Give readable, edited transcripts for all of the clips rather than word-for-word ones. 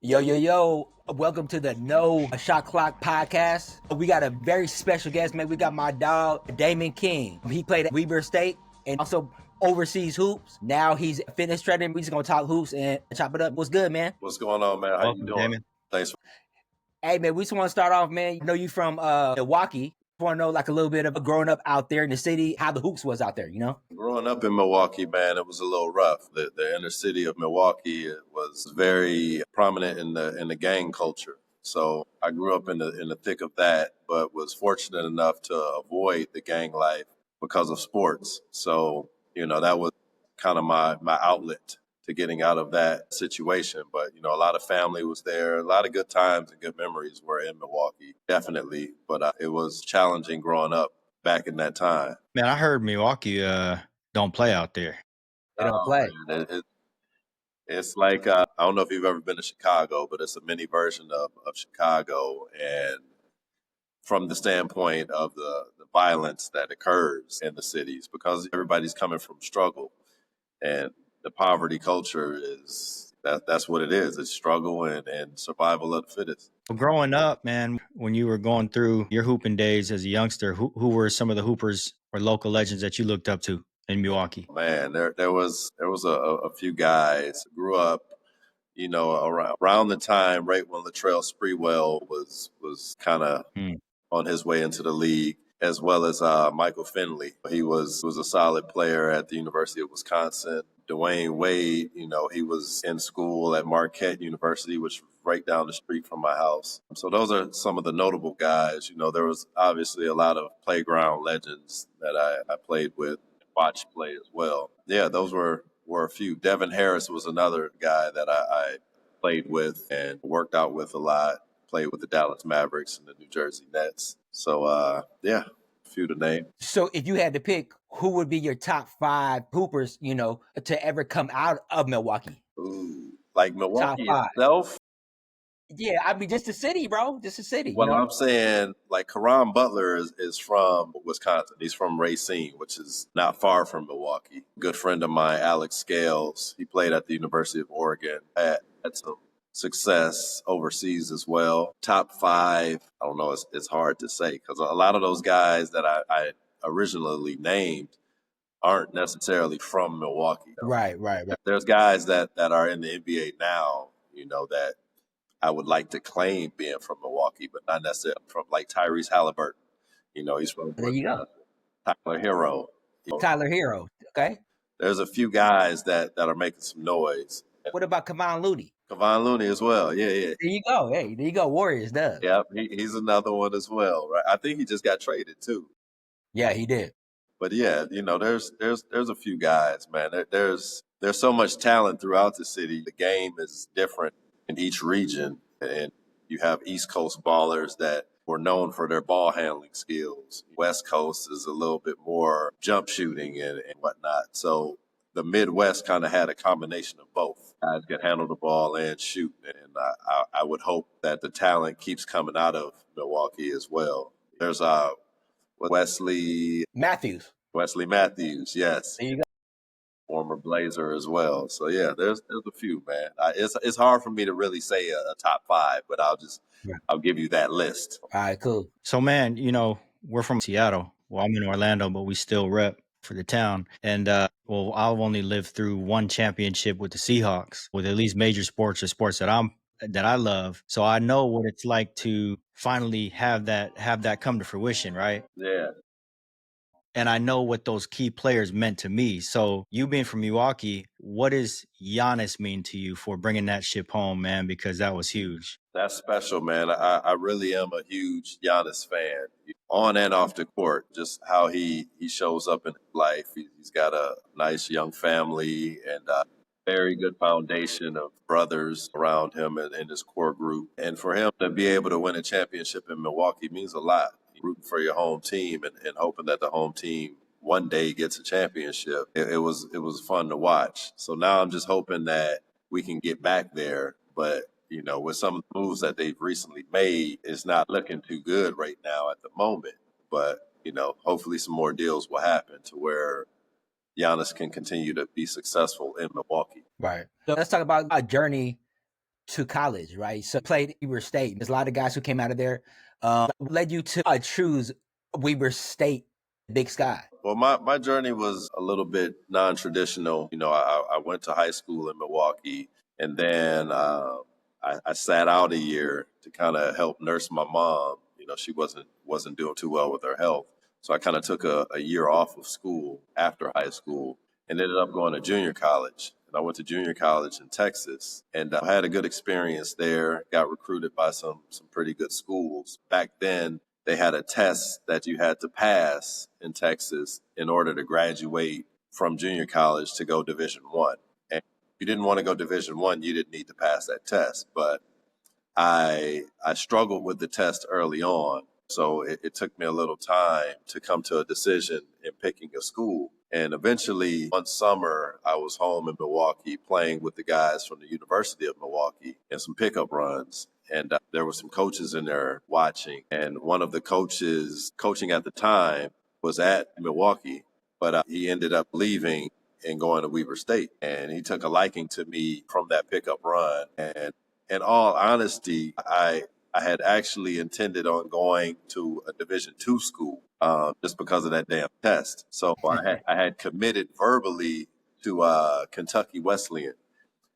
Yo, yo, yo. Welcome to the No Shot Clock podcast. We got a very special guest, man. We got my dog, Damon King. He played at Weber State and also overseas hoops. Now he's a fitness trainer. We just going to talk hoops and chop it up. What's good, man? What's going on, man? How Welcome, you doing? Damon. Thanks. Hey, man, we just want to start off, man. I know you from Milwaukee. I want to know like a little bit of growing up out there in the city, how the hoops was out there, you know? Growing up in Milwaukee, man, it was a little rough. The inner city of Milwaukee was very prominent in the gang culture. So I grew up in the thick of that, but was fortunate enough to avoid the gang life because of sports. So, that was kind of my outlet to getting out of that situation. But, a lot of family was there. A lot of good times and good memories were in Milwaukee, definitely. But it was challenging growing up back in that time. Man, I heard Milwaukee don't play out there. They don't play. Man, it's like, I don't know if you've ever been to Chicago, but it's a mini version of Chicago. And from the standpoint of the violence that occurs in the cities, because everybody's coming from struggle. And the poverty culture that's what it is. It's struggle and survival of the fittest. Well, growing up, man, when you were going through your hooping days as a youngster, who were some of the hoopers or local legends that you looked up to in Milwaukee? Man, there was a few guys. Grew up, around the time right when Latrell Sprewell was kind of on his way into the league, as well as Michael Finley. He was a solid player at the University of Wisconsin. Dwayne Wade, he was in school at Marquette University, which was right down the street from my house. So those are some of the notable guys. There was obviously a lot of playground legends that I played with, watched play as well. Yeah, those were a few. Devin Harris was another guy that I played with and worked out with a lot. Played with the Dallas Mavericks and the New Jersey Nets. So, yeah, a few to name. So if you had to pick, who would be your top 5 hoopers, to ever come out of Milwaukee? Ooh, like Milwaukee Top 5. itself? Yeah, I mean, just the city, bro. Just the city. Well, I'm saying, like, Karan Butler is from Wisconsin. He's from Racine, which is not far from Milwaukee. Good friend of mine, Alex Scales, he played at the University of Oregon. Had some success overseas as well. Top 5, I don't know, it's hard to say because a lot of those guys that I originally named aren't necessarily from Milwaukee. Right. There's guys that are in the NBA now, that I would like to claim being from Milwaukee, but not necessarily from, like Tyrese Halliburton. He's from There you go. Tyler Hero. Tyler Hero. Okay. There's a few guys that are making some noise. What about Kevon Looney? Kevon Looney as well. Yeah. There you go. Hey, there you go. Warriors does. Yep, he's another one as well, right? I think he just got traded too. Yeah, he did. But yeah, there's a few guys, man. There's so much talent throughout the city. The game is different in each region, and you have East Coast ballers that were known for their ball handling skills. West Coast is a little bit more jump shooting and whatnot. So the Midwest kind of had a combination of both. Guys can handle the ball and shoot, and I would hope that the talent keeps coming out of Milwaukee as well. There's Wesley Matthews. Yes. There you go. Former Blazer as well. So yeah, there's a few, man. It's hard for me to really say a top 5, but I'll give you that list. All right, cool. So, man, we're from Seattle. Well, I'm in Orlando, but we still rep for the town. And, I've only lived through one championship with the Seahawks, with at least major sports or sports that I love. So I know what it's like to finally have that come to fruition, right? Yeah. And I know what those key players meant to me. So you being from Milwaukee, what does Giannis mean to you for bringing that ship home, man? Because that was huge. That's special, man. I really am a huge Giannis fan. On and off the court, just how he shows up in life. He's got a nice young family and a very good foundation of brothers around him and his core group. And for him to be able to win a championship in Milwaukee means a lot. Rooting for your home team and hoping that the home team one day gets a championship. It was fun to watch. So now I'm just hoping that we can get back there. But, with some of the moves that they've recently made, it's not looking too good right now at the moment. But, hopefully some more deals will happen to where Giannis can continue to be successful in Milwaukee. Right. So let's talk about a journey to college, right? So played Weber State. There's a lot of guys who came out of there. What led you to choose Weber State, Big Sky? Well, my journey was a little bit non-traditional. I went to high school in Milwaukee, and then I sat out a year to kind of help nurse my mom. She wasn't doing too well with her health. So I kind of took a year off of school after high school and ended up going to junior college. And I went to junior college in Texas, and I had a good experience there, got recruited by some pretty good schools. Back then, they had a test that you had to pass in Texas in order to graduate from junior college to go Division I. And if you didn't want to go Division I, you didn't need to pass that test. But I struggled with the test early on, so it took me a little time to come to a decision in picking a school. And eventually, one summer, I was home in Milwaukee playing with the guys from the University of Milwaukee in some pickup runs. And there were some coaches in there watching. And one of the coaches coaching at the time was at Milwaukee, but he ended up leaving and going to Weber State. And he took a liking to me from that pickup run. And in all honesty, I had actually intended on going to a Division II school just because of that damn test. So I had committed verbally to Kentucky Wesleyan,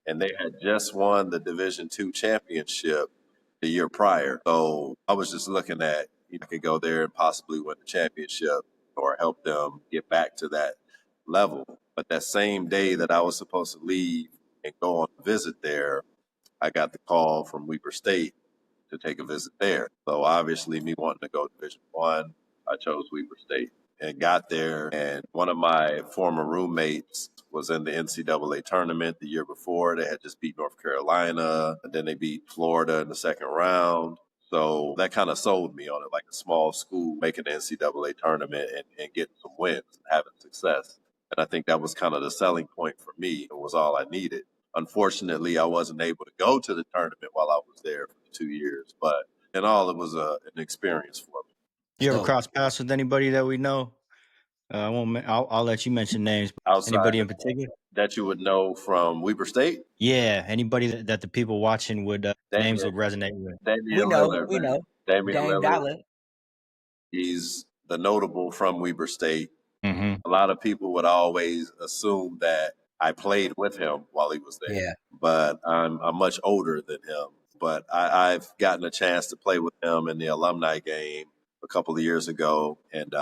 and they had just won the Division II championship the year prior. So I was just looking at, I could go there and possibly win the championship or help them get back to that level. But that same day that I was supposed to leave and go on a visit there, I got the call from Weber State to take a visit there. So obviously, me wanting to go to Division I chose Weber State and got there. And one of my former roommates was in the NCAA tournament the year before. They had just beat North Carolina, and then they beat Florida in the second round. So that kind of sold me on it, like a small school making the NCAA tournament and getting some wins and having success. And I think that was kind of the selling point for me. It was all I needed. Unfortunately, I wasn't able to go to the tournament while I was there for 2 years, but in all, it was an experience for me. You ever cross paths with anybody that we know? I'll let you mention names. Outside Anybody in particular that you would know from Weber State? Yeah, anybody that the people watching would names would resonate with. We know. Damian Dame Lillard. Dollar. He's the notable from Weber State. Mm-hmm. A lot of people would always assume that I played with him while he was there. Yeah. But I'm much older than him. But I've gotten a chance to play with him in the alumni game a couple of years ago, and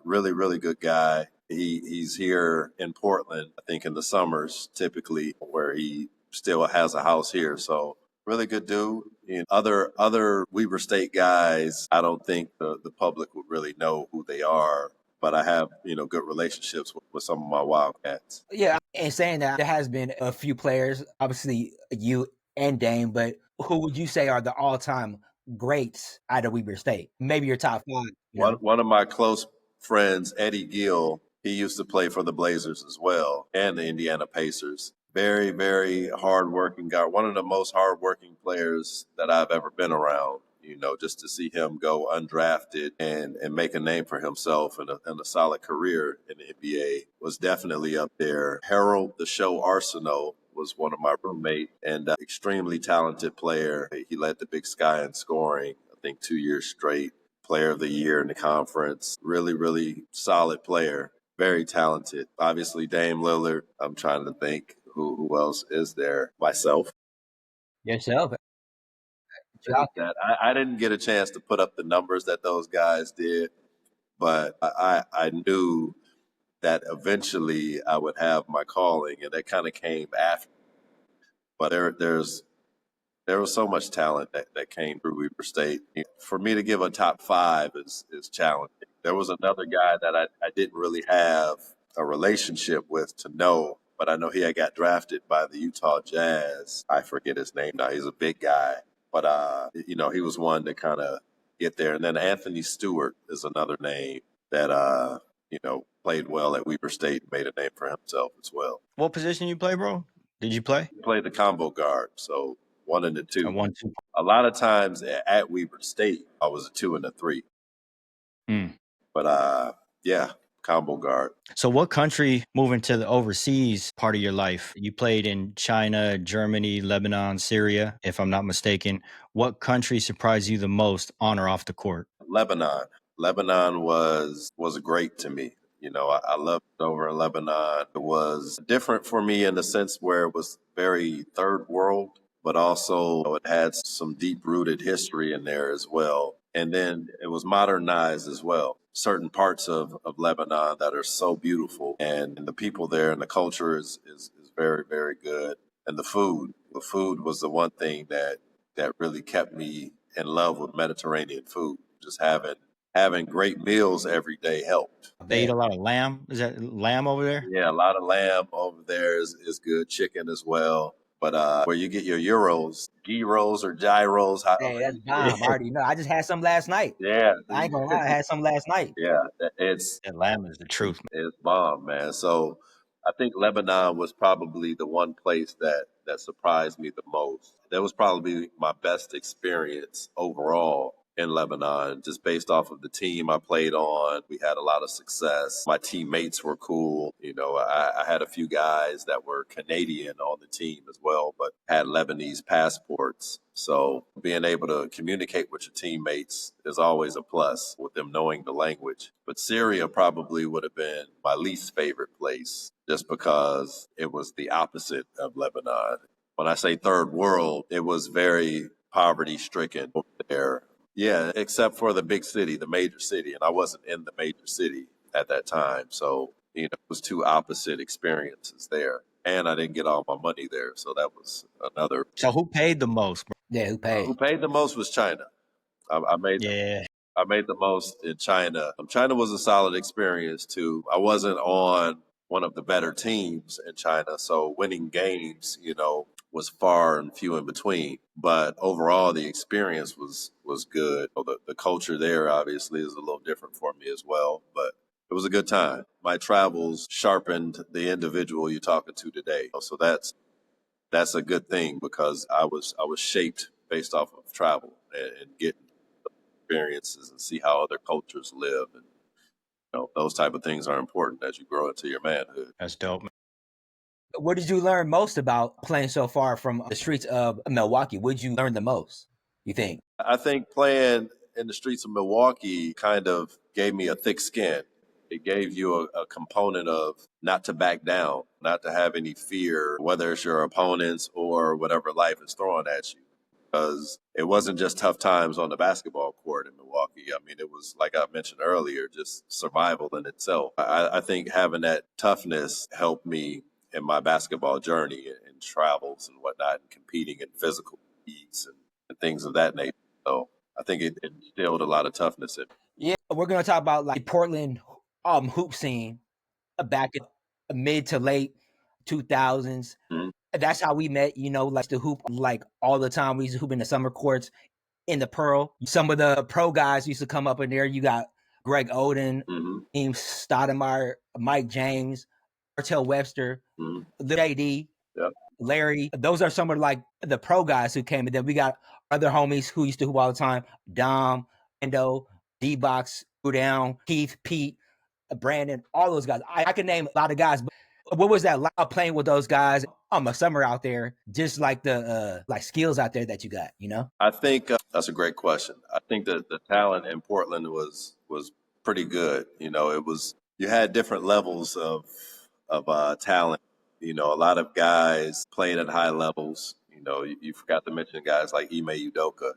really, really good guy. He's here in Portland, I think in the summers typically, where he still has a house here. So really good dude. And other Weber State guys, I don't think the public would really know who they are, but I have, good relationships with some of my Wildcats. Yeah, and saying that, there has been a few players, obviously you and Dame, but who would you say are the all-time greats out of Weber State? Maybe your top 5. One of my close friends, Eddie Gill, he used to play for the Blazers as well and the Indiana Pacers. Very, very hardworking guy. One of the most hardworking players that I've ever been around. Just to see him go undrafted and make a name for himself and a solid career in the NBA was definitely up there. Harold the Show Arsenault was one of my roommates and extremely talented player. He led the Big Sky in scoring, I think 2 years straight. Player of the year in the conference. Really, really solid player. Very talented. Obviously, Dame Lillard. I'm trying to think who else is there. Myself. Yourself. I didn't get a chance to put up the numbers that those guys did, but I knew that eventually I would have my calling, and that kind of came after. But there was so much talent that came through Weber State. For me to give a top 5 is challenging. There was another guy that I didn't really have a relationship with to know, but I know he had got drafted by the Utah Jazz. I forget his name now. He's a big guy. But, he was one to kind of get there. And then Anthony Stewart is another name that, played well at Weber State and made a name for himself as well. What position you play, bro? Did you play? He played the combo guard, so 1 and a 2. A 1-2. A lot of times at Weber State, I was a 2 and a 3. But, combo guard. So what country, moving to the overseas part of your life, you played in China, Germany, Lebanon, Syria, if I'm not mistaken. What country surprised you the most on or off the court? Lebanon. Lebanon was great to me. I loved it over in Lebanon. It was different for me in the sense where it was very third world, but also it had some deep rooted history in there as well. And then it was modernized as well. Certain parts of Lebanon that are so beautiful, and the people there and the culture is very, very good. And the food was the one thing that really kept me in love with Mediterranean food. Just having great meals every day helped. They eat a lot of lamb. Is that lamb over there? Yeah, a lot of lamb over there is good. Chicken as well. But where you get your gyros or gyros. Hey, that's bomb. I already know. I just had some last night. Yeah. I ain't gonna lie, I had some last night. Yeah, That lamb is the truth. it's bomb, man. So I think Lebanon was probably the one place that surprised me the most. That was probably my best experience overall in Lebanon, just based off of the team I played on. We had a lot of success. My teammates were cool. I had a few guys that were Canadian on the team as well, but had Lebanese passports. So being able to communicate with your teammates is always a plus with them knowing the language. But Syria probably would have been my least favorite place just because it was the opposite of Lebanon. When I say third world, it was very poverty stricken over there. Yeah, except for the big city, the major city. And I wasn't in the major city at that time. So, it was two opposite experiences there. And I didn't get all my money there. So that was another. So who paid the most, bro? Yeah, who paid? Who paid the most was China. I made the most in China. China was a solid experience too. I wasn't on one of the better teams in China, so winning games, was far and few in between. But overall, the experience was good. The culture there obviously is a little different for me as well, but it was a good time. My travels sharpened the individual you're talking to today. So that's a good thing because I was shaped based off of travel and getting experiences and see how other cultures live, and those type of things are important as you grow into your manhood. That's dope, man. What did you learn most about playing so far from the streets of Milwaukee? What did you learn the most, you think? I think playing in the streets of Milwaukee kind of gave me a thick skin. It gave you a component of not to back down, not to have any fear, whether it's your opponents or whatever life is throwing at you. Because it wasn't just tough times on the basketball court in Milwaukee. I mean, it was, like I mentioned earlier, just survival in itself. I think having that toughness helped me in my basketball journey and travels and whatnot, and competing in physical leagues and things of that nature. So I think it instilled a lot of toughness in me. Yeah, we're gonna talk about like Portland hoop scene back in mid to late 2000s. Mm-hmm. That's how we met, like the hoop like all the time. We used to hoop in the summer courts in the Pearl. Some of the pro guys used to come up in there. You got Greg Oden, Team Stoudemire, Mike James, Martell Webster, JD, Larry. Those are some of like the pro guys who came. And then we got other homies who used to hoop all the time. Dom, Endo, D-Box, Down, Keith, Pete, Brandon, all those guys. I can name a lot of guys, but what was that like playing with those guys a summer out there? Just like the like skills out there that you got, I think that's a great question. I think that the talent in Portland was pretty good. You had different levels of talent. A lot of guys played at high levels. You forgot to mention guys like Ime Udoka.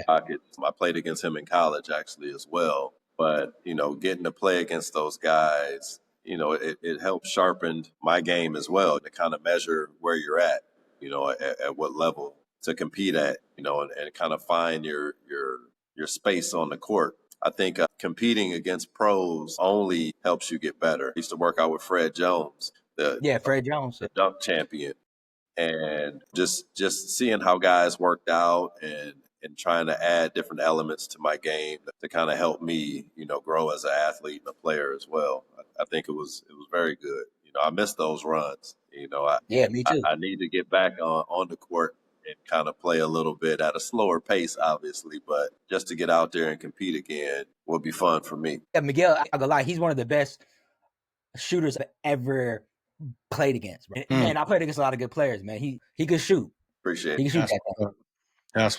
Pockets. I played against him in college actually as well. But getting to play against those guys, it helped sharpen my game as well to kind of measure where you're at, at what level to compete at, and kind of find your space on the court. I think competing against pros only helps you get better. I used to work out with Fred Jones, Fred Jones, the dunk champion, and just seeing how guys worked out and trying to add different elements to my game to kind of help me, grow as an athlete and a player as well. I think it was very good. I miss those runs. me too. I need to get back on the court and kind of play a little bit at a slower pace, obviously, but just to get out there and compete again would be fun for me. Yeah, Miguel, I'm gonna lie, he's one of the best shooters I've ever played against. Right? And I played against a lot of good players, man. He could shoot. Appreciate He it. can shoot that thing.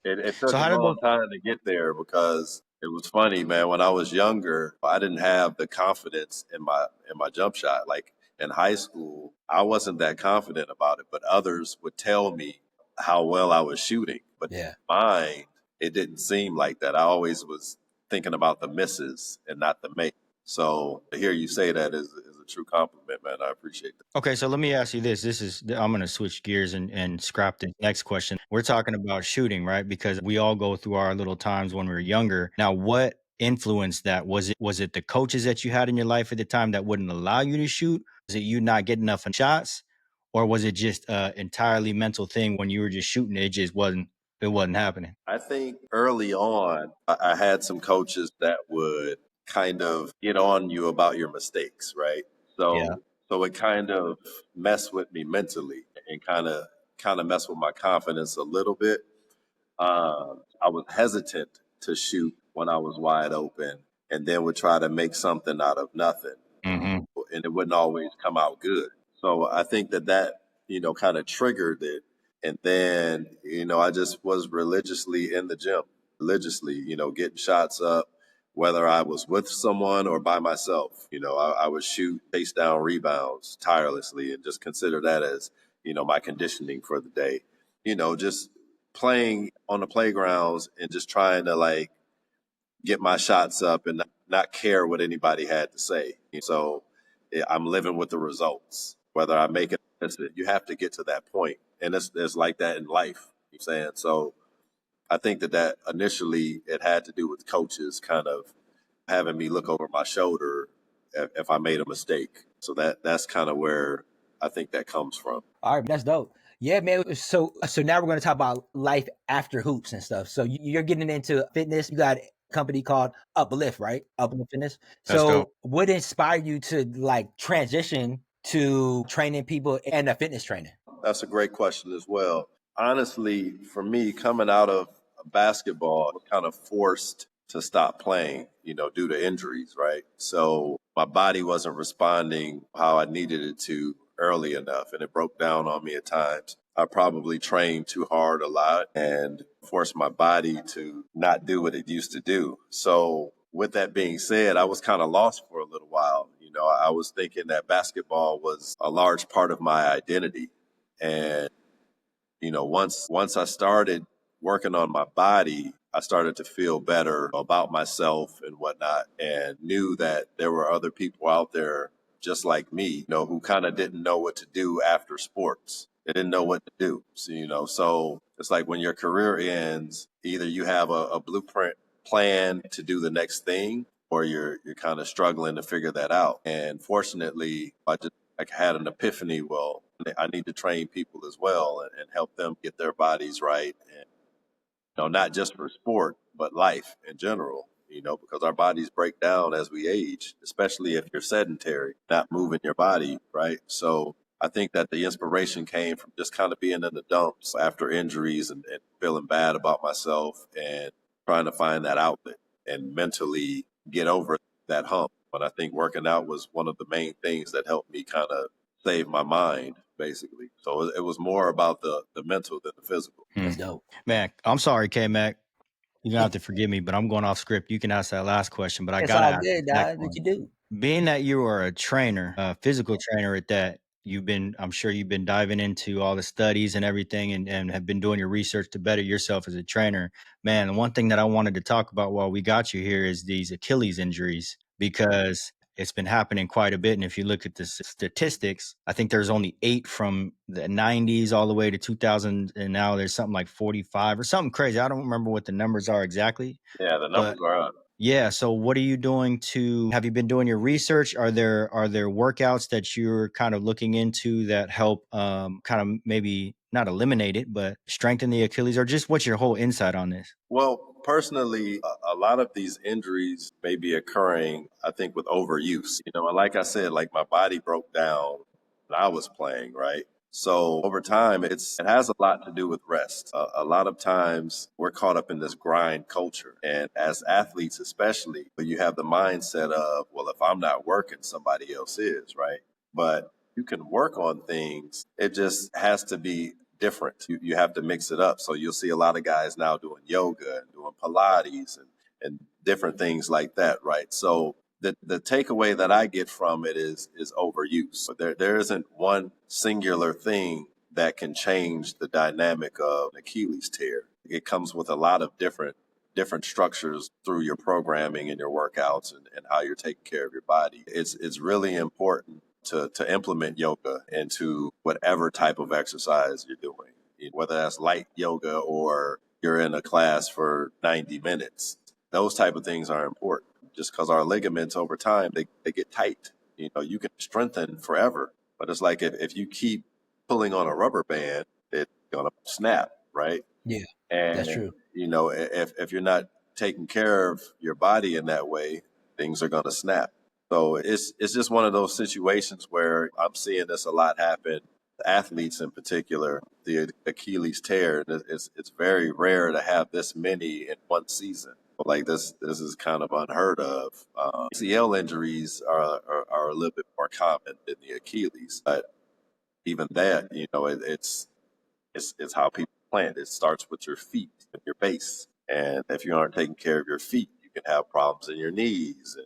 It took So a how did long time to get there because it was funny, man. When I was younger, I didn't have the confidence in my jump shot. Like in high school, I wasn't that confident about it, but others would tell me how well I was shooting. But in my mind, it didn't seem like that. I always was thinking about the misses and not the make. So to hear you say that is a true compliment, man. I appreciate that. Okay, so let me ask you this. I'm going to switch gears and scrap the next question. We're talking about shooting, right? Because we all go through our little times when we were younger. Now, what influenced that? Was it the coaches that you had in your life at the time that wouldn't allow you to shoot? Was it you not getting enough shots? Or was it just an entirely mental thing when you were just shooting? It wasn't happening. I think early on, I had some coaches that would kind of get on you about your mistakes, right? Yeah. So it kind of messed with me mentally and kind of messed with my confidence a little bit. I was hesitant to shoot when I was wide open, and then would try to make something out of nothing, Mm-hmm. and it wouldn't always come out good. So I think that kind of triggered it, and then I just was religiously in the gym, religiously, getting shots up, whether I was with someone or by myself. I would shoot face down rebounds tirelessly and just consider that as my conditioning for the day. Just playing on the playgrounds and just trying to like get my shots up and not care what anybody had to say. So I'm living with the results, whether I make it or miss it. You have to get to that point, and it's like that in life. You know what I'm saying? So I think that initially it had to do with coaches kind of having me look over my shoulder if I made a mistake. So that's kind of where I think that comes from. All right, that's dope. Yeah, man. So now we're going to talk about life after hoops and stuff. So you're getting into fitness. You got a company called Uplift, right? Uplift Fitness. That's So dope. what inspired you to like transition to training people and a fitness training? That's a great question as well. Honestly, for me, coming out of basketball, I was kind of forced to stop playing, due to injuries, right? So my body wasn't responding how I needed it to early enough, and it broke down on me at times. I probably trained too hard a lot and forced my body to not do what it used to do. So with that being said, I was kind of lost for a little while. I was thinking that basketball was a large part of my identity. And, once I started working on my body, I started to feel better about myself and whatnot, and knew that there were other people out there just like me, who kind of didn't know what to do after sports. They didn't know what to do. So it's like when your career ends, either you have a blueprint plan to do the next thing, or you're kind of struggling to figure that out. And fortunately, I just had an epiphany. Well, I need to train people as well and help them get their bodies right, and not just for sport but life in general. Because our bodies break down as we age, especially if you're sedentary, not moving your body, right? So I think that the inspiration came from just kind of being in the dumps after injuries and feeling bad about myself and trying to find that outlet and mentally get over that hump. But I think working out was one of the main things that helped me kind of save my mind, basically. So it was more about the mental than the physical. That's dope. Man, I'm sorry, Kmac. You're gonna have to forgive me, but I'm going off script. You can ask that last question, but I It's gotta all ask good, the next dog. What one. you do? Being that you are a trainer, a physical trainer at that, I'm sure you've been diving into all the studies and everything and have been doing your research to better yourself as a trainer. Man, the one thing that I wanted to talk about while we got you here is these Achilles injuries, because it's been happening quite a bit. And if you look at the statistics, I think there's only 8 from the 90s all the way to 2000. And now there's something like 45 or something crazy. I don't remember what the numbers are exactly. Yeah, the But numbers are up. yeah. So what are you doing have you been doing your research? Are there workouts that you're kind of looking into that help kind of maybe not eliminate it, but strengthen the Achilles, or just what's your whole insight on this? Well, personally, a lot of these injuries may be occurring, I think, with overuse. And like I said, like my body broke down when I was playing, right? So over time, it has a lot to do with rest. A lot of times we're caught up in this grind culture. And as athletes, especially, you have the mindset of, well, if I'm not working, somebody else is, right? But you can work on things. It just has to be different. You have to mix it up. So you'll see a lot of guys now doing yoga and doing Pilates and different things like that, right? So the takeaway that I get from it is overuse. There isn't one singular thing that can change the dynamic of an Achilles tear. It comes with a lot of different structures through your programming and your workouts and how you're taking care of your body. It's really important to implement yoga into whatever type of exercise you're doing, whether that's light yoga or you're in a class for 90 minutes. Those type of things are important. Just because our ligaments over time, they get tight. You can strengthen forever, but it's like if you keep pulling on a rubber band, it's going to snap, right? Yeah, and, that's true. If you're not taking care of your body in that way, things are going to snap. So it's just one of those situations where I'm seeing this a lot happen. Athletes in particular, the Achilles tear, it's very rare to have this many in one season. Like this is kind of unheard of. ACL injuries are a little bit more common than the Achilles, but even that, it's how people plan. It starts with your feet and your base, and if you aren't taking care of your feet, you can have problems in your knees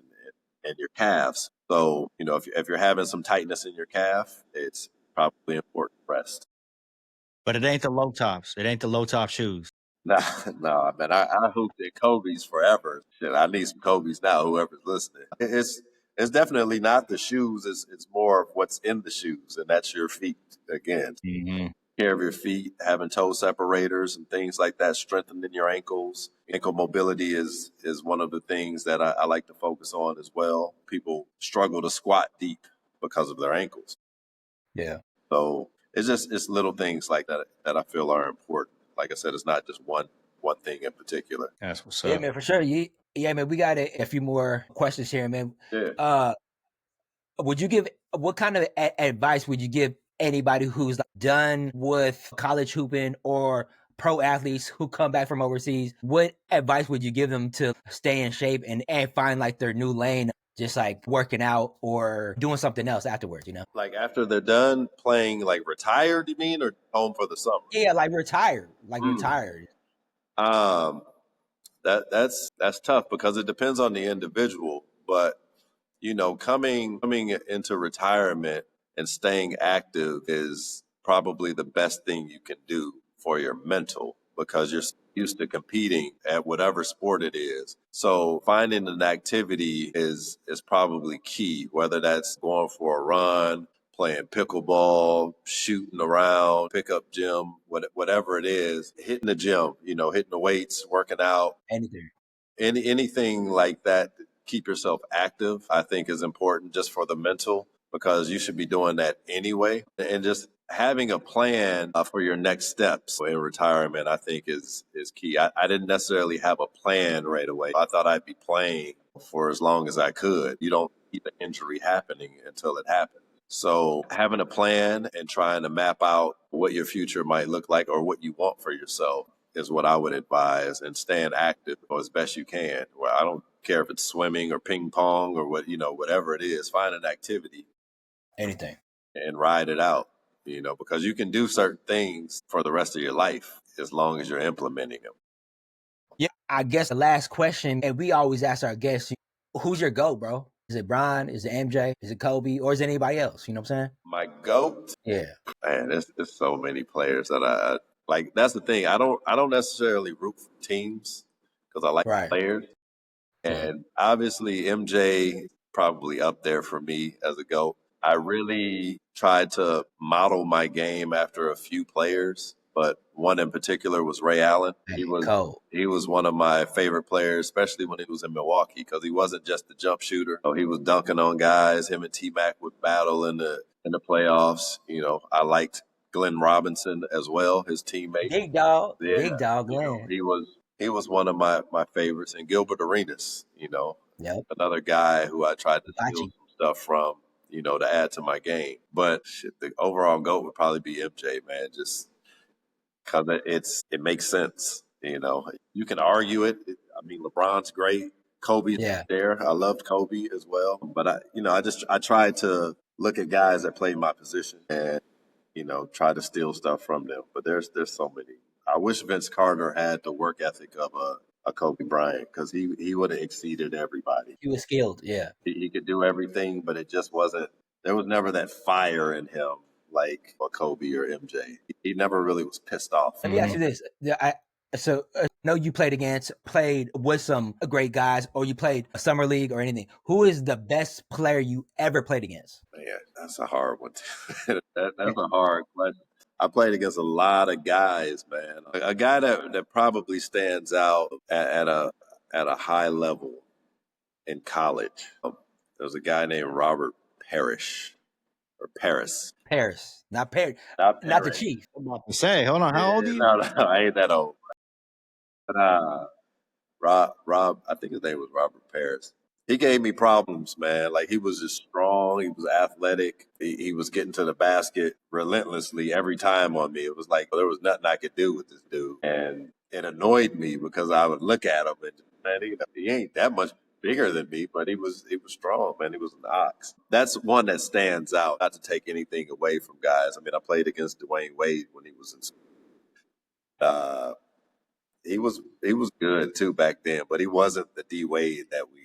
and your calves. So if you're having some tightness in your calf, it's probably important to rest. But it ain't the low tops. It ain't the low top shoes. No, man. I hooped at Kobe's forever. Shit, I need some Kobe's now. Whoever's listening, it's definitely not the shoes. It's more of what's in the shoes, and that's your feet. Again, care of your feet, having toe separators and things like that, strengthening your ankles. Ankle mobility is one of the things that I like to focus on as well. People struggle to squat deep because of their ankles. Yeah. So it's little things like that that I feel are important. Like I said, it's not just one thing in particular. That's what's Yeah, up. man, for sure. Yeah, man, we got a few more questions here, man. Yeah. What kind of advice would you give anybody who's done with college hooping or pro athletes who come back from overseas? What advice would you give them to stay in shape and find like their new lane, just like working out or doing something else afterwards, Like after they're done playing, like retired, you mean, or home for the summer? Yeah, like retired. That's tough because it depends on the individual. But coming into retirement and staying active is probably the best thing you can do for your mental, because you're used to competing at whatever sport it is. So finding an activity is probably key, whether that's going for a run, playing pickleball, shooting around, pickup gym, whatever it is, hitting the gym, hitting the weights, working out, anything like that. Keep yourself active, I think, is important just for the mental, because you should be doing that anyway. And just having a plan for your next steps in retirement, I think is key. I didn't necessarily have a plan right away. I thought I'd be playing for as long as I could. You don't keep an injury happening until it happens. So having a plan and trying to map out what your future might look like or what you want for yourself is what I would advise, and staying active as best you can. Well, I don't care if it's swimming or ping pong or whatever it is, find an activity. Anything. And ride it out, because you can do certain things for the rest of your life as long as you're implementing them. Yeah, I guess the last question, and we always ask our guests, who's your GOAT, bro? Is it Bron? Is it MJ? Is it Kobe? Or is it anybody else? You know what I'm saying? My GOAT? Yeah. Man, there's so many players that I like. That's the thing. I don't necessarily root for teams because I like players. And obviously MJ probably up there for me as a GOAT. I really tried to model my game after a few players, but one in particular was Ray Allen. He was one of my favorite players, especially when he was in Milwaukee, because he wasn't just a jump shooter. He was dunking on guys. Him and Kmac would battle in the playoffs. I liked Glenn Robinson as well, his teammate. Big dog. Yeah, Big dog Glenn. He was one of my favorites. And Gilbert Arenas, another guy who I tried to steal some stuff from. to add to my game. But the overall GOAT would probably be MJ, man, just because it makes sense. You can argue it. I mean, LeBron's great. Kobe's there. I loved Kobe as well. But I tried to look at guys that played my position and, try to steal stuff from them. But there's so many. I wish Vince Carter had the work ethic of a Kobe Bryant, because he would have exceeded everybody. He was skilled, yeah. He could do everything, but it just wasn't. There was never that fire in him like a Kobe or MJ. He never really was pissed off. Let me ask you this: I know you played with some great guys, or you played a summer league or anything. Who is the best player you ever played against? Man, that's a hard one. That's a hard question. I played against a lot of guys, man. A guy that probably stands out at a high level in college. There's a guy named Robert Parrish or Paris. Paris, not Paris, not the Chief. I'm about to say, hold on, how old are you? No, I ain't that old. But Rob, I think his name was Robert Paris. He gave me problems, man. Like, he was just strong. He was athletic. He was getting to the basket relentlessly every time on me. It was like there was nothing I could do with this dude. And it annoyed me because I would look at him and, man, he ain't that much bigger than me, but he was strong, man. He was an ox. That's one that stands out. Not to take anything away from guys. I mean, I played against Dwayne Wade when he was in school. He was good too back then, but he wasn't the D Wade that we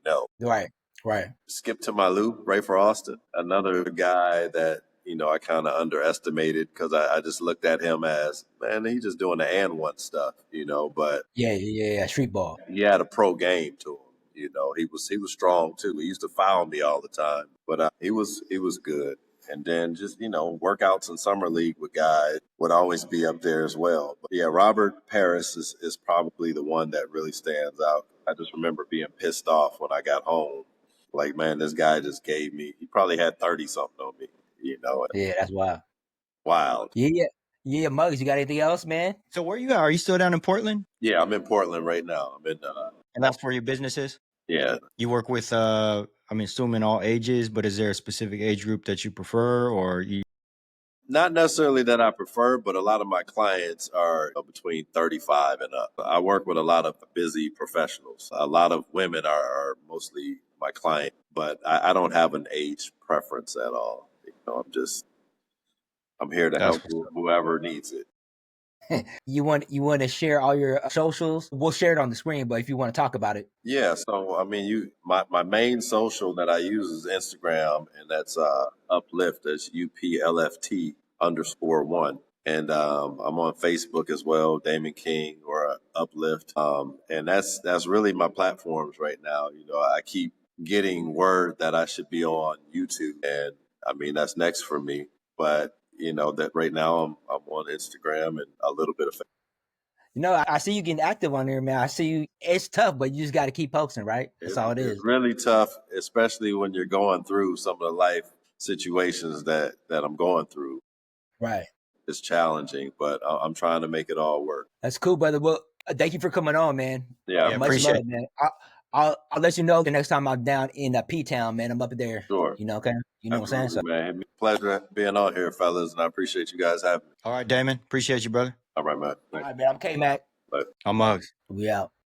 know. Right. Skip to my Lou, Ray for Austin, another guy that I kind of underestimated because I just looked at him as, man, he's just doing the and one stuff, But yeah, street ball. He had a pro game to him. He was strong too. He used to foul me all the time, but he was good. And then just, workouts in summer league with guys would always be up there as well. But yeah, Robert Paris is probably the one that really stands out. I just remember being pissed off when I got home. Like, man, this guy just gave me, he probably had 30 something on me, Yeah, that's wild. Wild. Yeah, Muggz, you got anything else, man? So where you at? Are you still down in Portland? Yeah, I'm in Portland right now. I'm in and that's where your business is? Yeah. You work with I'm assuming all ages, but is there a specific age group that you prefer, or you? Not necessarily that I prefer, but a lot of my clients are between 35 and up. I work with a lot of busy professionals. A lot of women are mostly my client, but I don't have an age preference at all. I'm here to help whoever needs it. You want to share all your socials? We'll share it on the screen, but if you want to talk about it. Yeah, so I mean, my main social that I use is Instagram, and that's Uplift. That's UPLFT_1, and I'm on Facebook as well, Damon King or Uplift, and that's really my platforms right now. I keep getting word that I should be on YouTube, and I mean that's next for me, but. That right now I'm on Instagram and a little bit of Facebook. I see you getting active on there, man. I see you. It's tough, but you just got to keep posting, right? That's all it is. It's really tough, especially when you're going through some of the life situations that I'm going through. Right. It's challenging, but I'm trying to make it all work. That's cool, brother. Well, thank you for coming on, man. Yeah, much appreciate love, man. I'll let you know the next time I'm down in P-Town, man. I'm up there. Sure. Okay? You know what I'm saying? So, man. Pleasure being on here, fellas, and I appreciate you guys having me. All right, Damon. Appreciate you, brother. All right, man. All right, man. I'm Kmac. I'm Muggz. We out.